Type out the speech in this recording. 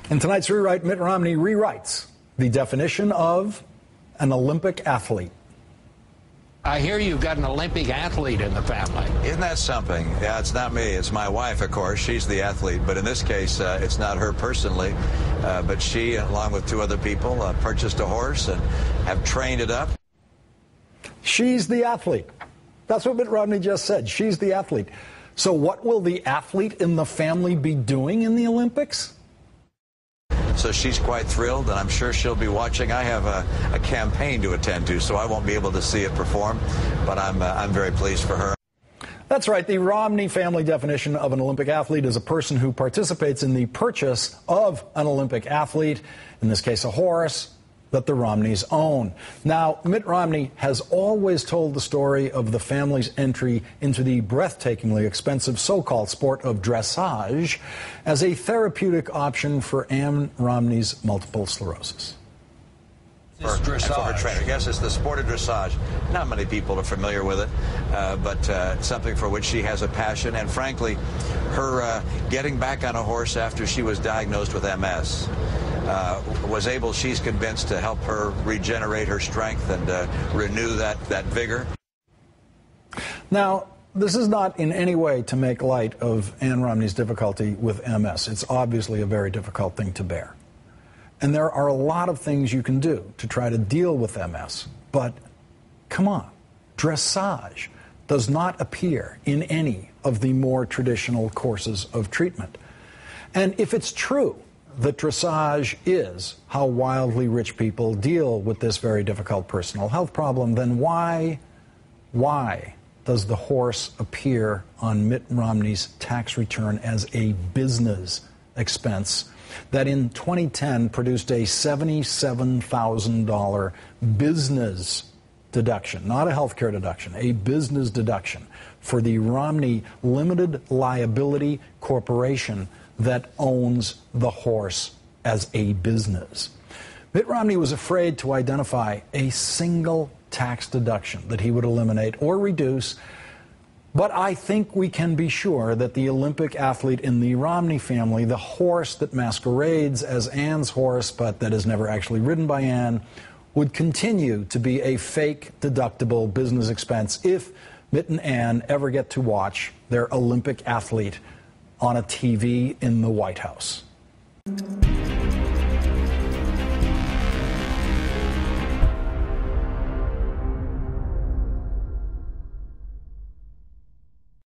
In tonight's Rewrite, Mitt Romney rewrites the definition of an Olympic athlete. I hear you've got an Olympic athlete in the family. Isn't that something? Yeah, it's not me. It's my wife, of course. She's the athlete. But in this case, it's not her personally. But she, along with two other people, purchased a horse and have trained it up. She's the athlete. That's what Mitt Romney just said. She's the athlete. So what will the athlete in the family be doing in the Olympics? So she's quite thrilled, and I'm sure she'll be watching. I have a campaign to attend to, so I won't be able to see it perform, but I'm very pleased for her. That's right. The Romney family definition of an Olympic athlete is a person who participates in the purchase of an Olympic athlete, in this case a horse, that the Romneys own. Now, Mitt Romney has always told the story of the family's entry into the breathtakingly expensive so-called sport of dressage as a therapeutic option for Ann Romney's multiple sclerosis. For her trainer. Yes, it's the sport of dressage. Not many people are familiar with it, but it's something for which she has a passion. And frankly, her getting back on a horse after she was diagnosed with MS was able, she's convinced, to help her regenerate her strength and renew that vigor. Now, this is not in any way to make light of Ann Romney's difficulty with MS. It's obviously a very difficult thing to bear. And there are a lot of things you can do to try to deal with MS. But come on, dressage does not appear in any of the more traditional courses of treatment. And if it's true that dressage is how wildly rich people deal with this very difficult personal health problem, then why does the horse appear on Mitt Romney's tax return as a business expense that in 2010 produced a $77,000 business deduction, not a health care deduction, a business deduction for the Romney Limited Liability Corporation that owns the horse as a business? Mitt Romney was afraid to identify a single tax deduction that he would eliminate or reduce. But I think we can be sure that the Olympic athlete in the Romney family, the horse that masquerades as Ann's horse but that is never actually ridden by Ann, would continue to be a fake deductible business expense if Mitt and Ann ever get to watch their Olympic athlete on a TV in the White House.